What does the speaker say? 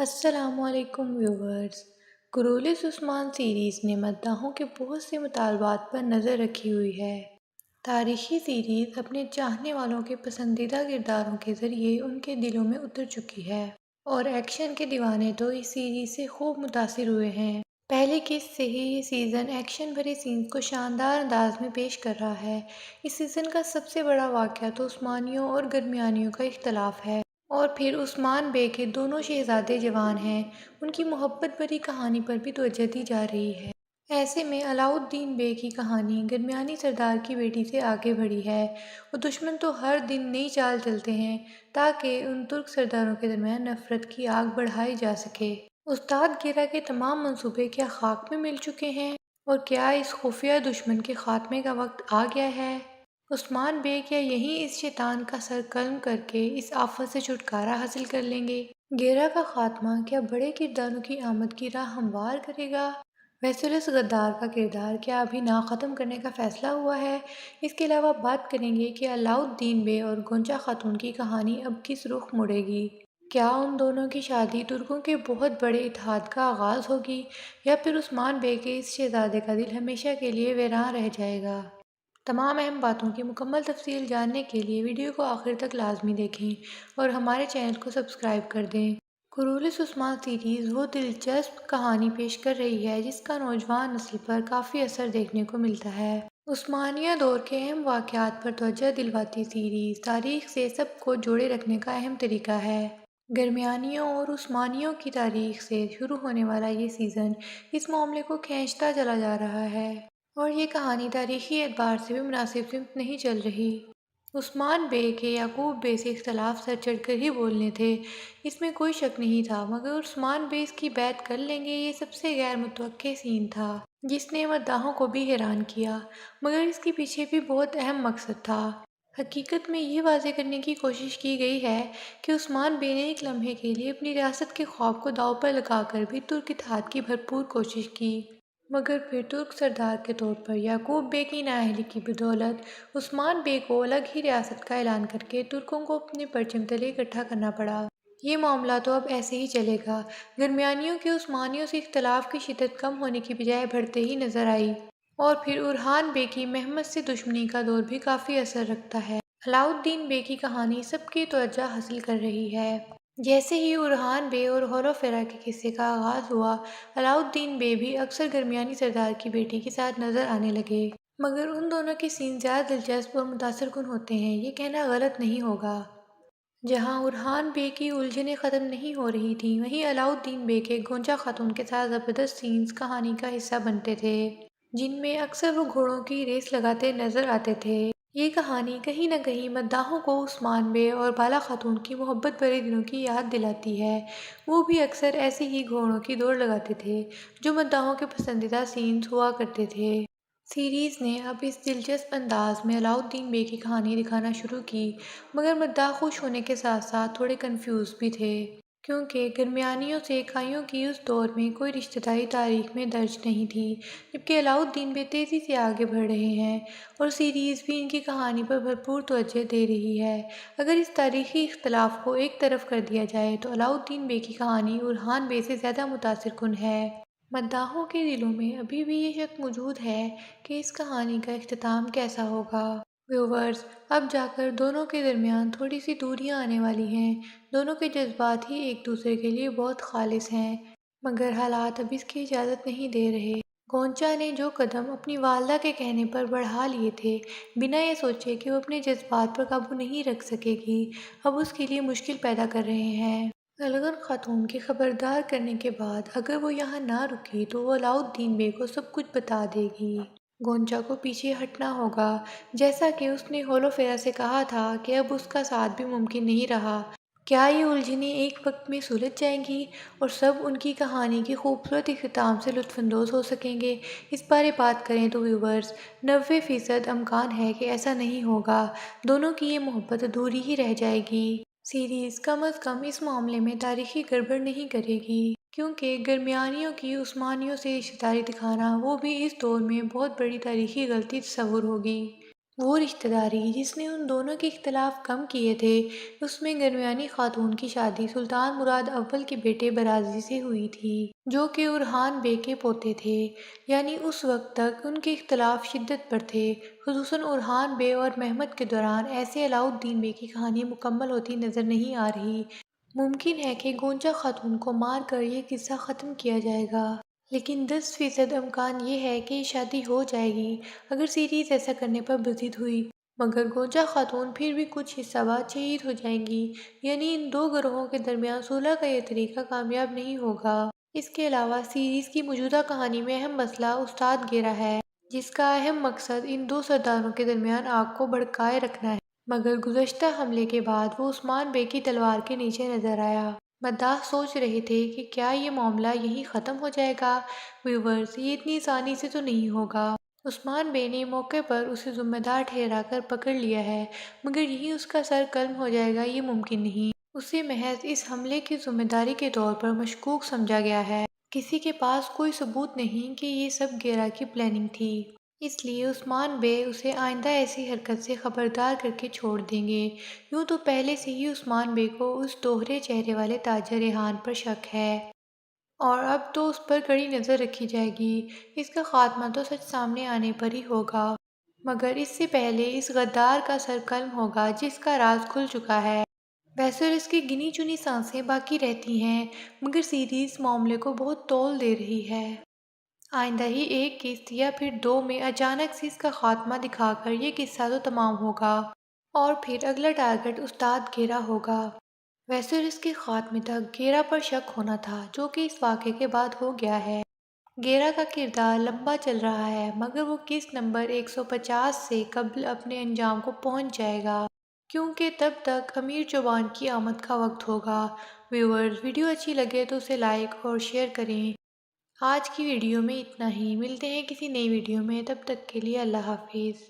السلام علیکم ویورز۔ کرولس عثمان سیریز نے مداحوں کے بہت سے مطالبات پر نظر رکھی ہوئی ہے۔ تاریخی سیریز اپنے چاہنے والوں کے پسندیدہ کرداروں کے ذریعے ان کے دلوں میں اتر چکی ہے اور ایکشن کے دیوانے تو اس سیریز سے خوب متاثر ہوئے ہیں۔ پہلے قسط سے ہی یہ سیزن ایکشن بھرے سینز کو شاندار انداز میں پیش کر رہا ہے۔ اس سیزن کا سب سے بڑا واقعہ تو عثمانیوں اور گرمیانیوں کا اختلاف ہے، اور پھر عثمان بے کے دونوں شہزادے جوان ہیں، ان کی محبت بھری کہانی پر بھی توجہ دی جا رہی ہے۔ ایسے میں علاؤ الدین بے کی کہانی گرمیانی سردار کی بیٹی سے آگے بڑھی ہے۔ وہ دشمن تو ہر دن نئی چال چلتے ہیں تاکہ ان ترک سرداروں کے درمیان نفرت کی آگ بڑھائی جا سکے۔ استاد گیرا کے تمام منصوبے کیا خاک میں مل چکے ہیں، اور کیا اس خفیہ دشمن کے خاتمے کا وقت آ گیا ہے؟ عثمان بے کیا یہیں اس شیطان کا سر قلم کر کے اس آفت سے چھٹکارا حاصل کر لیں گے؟ گیرا کا خاتمہ کیا بڑے کرداروں کی آمد کی راہ ہموار کرے گا؟ ویسیلس غدار کا کردار کیا ابھی نہ ختم کرنے کا فیصلہ ہوا ہے؟ اس کے علاوہ بات کریں گے کہ علاؤ الدین بے اور گونچا خاتون کی کہانی اب کس رخ مڑے گی۔ کیا ان دونوں کی شادی ترکوں کے بہت بڑے اتحاد کا آغاز ہوگی، یا پھر عثمان بے کے اس شہزادے کا دل ہمیشہ کے لیے ویراں رہ جائے گا؟ تمام اہم باتوں کی مکمل تفصیل جاننے کے لیے ویڈیو کو آخر تک لازمی دیکھیں اور ہمارے چینل کو سبسکرائب کر دیں۔ کرولس عثمان سیریز وہ دلچسپ کہانی پیش کر رہی ہے جس کا نوجوان نسل پر کافی اثر دیکھنے کو ملتا ہے۔ عثمانیہ دور کے اہم واقعات پر توجہ دلواتی سیریز تاریخ سے سب کو جوڑے رکھنے کا اہم طریقہ ہے۔ گرمیانیوں اور عثمانیوں کی تاریخ سے شروع ہونے والا یہ سیزن اس معاملے کو کھینچتا چلا جا رہا ہے، اور یہ کہانی تاریخی اعتبار سے بھی مناسب سمت نہیں چل رہی۔ عثمان بے کے یعقوب بے سے اختلاف سر چڑھ کر ہی بولنے تھے، اس میں کوئی شک نہیں تھا، مگر عثمان بے اس کی بیعت کر لیں گے، یہ سب سے غیر متوقع سین تھا جس نے مداحوں کو بھی حیران کیا، مگر اس کے پیچھے بھی بہت اہم مقصد تھا۔ حقیقت میں یہ واضح کرنے کی کوشش کی گئی ہے کہ عثمان بے نے ایک لمحے کے لیے اپنی ریاست کے خواب کو داؤ پر لگا کر بھی ترک اتحاد کی بھرپور کوشش کی، مگر پھر ترک سردار کے طور پر یعقوب بے کی نااہلی کی بدولت عثمان بے کو الگ ہی ریاست کا اعلان کر کے ترکوں کو اپنے پرچم تلے اکٹھا کرنا پڑا۔ یہ معاملہ تو اب ایسے ہی چلے گا۔ گرمیانیوں کے عثمانیوں سے اختلاف کی شدت کم ہونے کی بجائے بڑھتے ہی نظر آئی، اور پھر اورحان بے کی مہمت سے دشمنی کا دور بھی کافی اثر رکھتا ہے۔ علاؤ الدین بے کی کہانی سب کی توجہ حاصل کر رہی ہے۔ جیسے ہی اورحان بے اور ہولوفیرا کے قصے کا آغاز ہوا، علاؤ الدین بے بھی اکثر گرمیانی سردار کی بیٹی کے ساتھ نظر آنے لگے، مگر ان دونوں کے سین زیادہ دلچسپ اور متاثر کن ہوتے ہیں، یہ کہنا غلط نہیں ہوگا۔ جہاں اورحان بے کی الجھنیں ختم نہیں ہو رہی تھیں، وہیں علاؤ الدین بے کے گونچا خاتون کے ساتھ زبردست سینز کہانی کا حصہ بنتے تھے، جن میں اکثر وہ گھوڑوں کی ریس لگاتے نظر آتے تھے۔ یہ کہانی کہیں نہ کہیں مداحوں کو عثمان بے اور بالا خاتون کی محبت بھرے دنوں کی یاد دلاتی ہے۔ وہ بھی اکثر ایسے ہی گھوڑوں کی دوڑ لگاتے تھے جو مداحوں کے پسندیدہ سینز ہوا کرتے تھے۔ سیریز نے اب اس دلچسپ انداز میں علاؤ الدین بے کی کہانی دکھانا شروع کی، مگر مداح خوش ہونے کے ساتھ ساتھ تھوڑے کنفیوز بھی تھے، کیونکہ گرمیانیوں سے اکائیوں کی اس دور میں کوئی رشتہ داری تاریخ میں درج نہیں تھی، جبکہ علاؤ الدین بے تیزی سے آگے بڑھ رہے ہیں، اور سیریز بھی ان کی کہانی پر بھرپور توجہ دے رہی ہے۔ اگر اس تاریخی اختلاف کو ایک طرف کر دیا جائے تو علاؤ الدین بے کی کہانی اورحان بے سے زیادہ متاثر کن ہے۔ مداحوں کے دلوں میں ابھی بھی یہ شک موجود ہے کہ اس کہانی کا اختتام کیسا ہوگا۔ ویورز، اب جا کر دونوں کے درمیان تھوڑی سی دوریاں آنے والی ہیں، دونوں کے جذبات ہی ایک دوسرے کے لیے بہت خالص ہیں، مگر حالات اب اس کی اجازت نہیں دے رہے۔ گونچا نے جو قدم اپنی والدہ کے کہنے پر بڑھا لیے تھے، بنا یہ سوچے کہ وہ اپنے جذبات پر قابو نہیں رکھ سکے گی، اب اس کے لیے مشکل پیدا کر رہے ہیں۔ الغن خاتون کے خبردار کرنے کے بعد اگر وہ یہاں نہ رکی تو وہ علاؤ الدین بے کو سب کچھ بتا دے گی۔ گونچا کو پیچھے ہٹنا ہوگا، جیسا کہ اس نے ہولوفیرا سے کہا تھا کہ اب اس کا ساتھ بھی ممکن نہیں رہا۔ کیا یہ الجھنیں ایک وقت میں سلجھ جائیں گی اور سب ان کی کہانی کے خوبصورت اختتام سے لطف اندوز ہو سکیں گے؟ اس بارے بات کریں تو ویورز، 90% امکان ہے کہ ایسا نہیں ہوگا، دونوں کی یہ محبت ادھوری ہی رہ جائے گی۔ سیریز کم از کم اس معاملے میں تاریخی گڑبڑ نہیں کرے گی، کیونکہ گرمیانیوں کی عثمانیوں سے رشتہ داری دکھانا وہ بھی اس دور میں بہت بڑی تاریخی غلطی تصور ہوگی۔ وہ رشتہ داری جس نے ان دونوں کے اختلاف کم کیے تھے، اس میں درمیانی خاتون کی شادی سلطان مراد اول کے بیٹے برازی سے ہوئی تھی، جو کہ اورحان بے کے پوتے تھے۔ یعنی اس وقت تک ان کے اختلاف شدت پر تھے، خصوصاً اورحان بے اور محمد کے دوران۔ ایسے علاؤالدین بے کی کہانی مکمل ہوتی نظر نہیں آ رہی۔ ممکن ہے کہ گونجا خاتون کو مار کر یہ قصہ ختم کیا جائے گا، لیکن 10% امکان یہ ہے کہ یہ شادی ہو جائے گی اگر سیریز ایسا کرنے پر بزد ہوئی، مگر گونجا خاتون پھر بھی کچھ حصہ بعد شہید ہو جائیں گی۔ یعنی ان دو گروہوں کے درمیان صلح کا یہ طریقہ کامیاب نہیں ہوگا۔ اس کے علاوہ سیریز کی موجودہ کہانی میں اہم مسئلہ استاد گیرا ہے، جس کا اہم مقصد ان دو سرداروں کے درمیان آگ کو بھڑکائے رکھنا ہے، مگر گزشتہ حملے کے بعد وہ عثمان بے کی تلوار کے نیچے نظر آیا۔ مداح سوچ رہے تھے کہ کیا یہ معاملہ یہیں ختم ہو جائے گا؟ ویورز، یہ اتنی آسانی سے تو نہیں ہوگا۔ عثمان بے نے موقع پر اسے ذمہ دار ٹھہرا کر پکڑ لیا ہے، مگر یہیں اس کا سر قلم ہو جائے گا یہ ممکن نہیں۔ اسے محض اس حملے کی ذمہ داری کے طور پر مشکوک سمجھا گیا ہے۔ کسی کے پاس کوئی ثبوت نہیں کہ یہ سب گیرا کی پلاننگ تھی، اس لیے عثمان بے اسے آئندہ ایسی حرکت سے خبردار کر کے چھوڑ دیں گے۔ یوں تو پہلے سے ہی عثمان بے کو اس دوہرے چہرے والے تاجر ریحان پر شک ہے، اور اب تو اس پر کڑی نظر رکھی جائے گی۔ اس کا خاتمہ تو سچ سامنے آنے پر ہی ہوگا، مگر اس سے پہلے اس غدار کا سر قلم ہوگا جس کا راز کھل چکا ہے۔ ویسے اس کی گنی چنی سانسیں باقی رہتی ہیں، مگر سیریز معاملے کو بہت تول دے رہی ہے۔ آئندہ ہی ایک قسط یا پھر دو میں اچانک سے اس کا خاتمہ دکھا کر یہ قصہ تو تمام ہوگا، اور پھر اگلا ٹارگٹ استاد گیرا ہوگا۔ ویسے اس کے خاتمے تک گیرا پر شک ہونا تھا، جو کہ اس واقعے کے بعد ہو گیا ہے۔ گیرا کا کردار لمبا چل رہا ہے، مگر وہ قسط نمبر 150 سے قبل اپنے انجام کو پہنچ جائے گا، کیونکہ تب تک امیر چوبان کی آمد کا وقت ہوگا۔ ویورز، ویڈیو اچھی لگے تو اسے لائک اور شیئر کریں۔ آج کی ویڈیو میں اتنا ہی، ملتے ہیں کسی نئی ویڈیو میں، تب تک کے لیے اللہ حافظ۔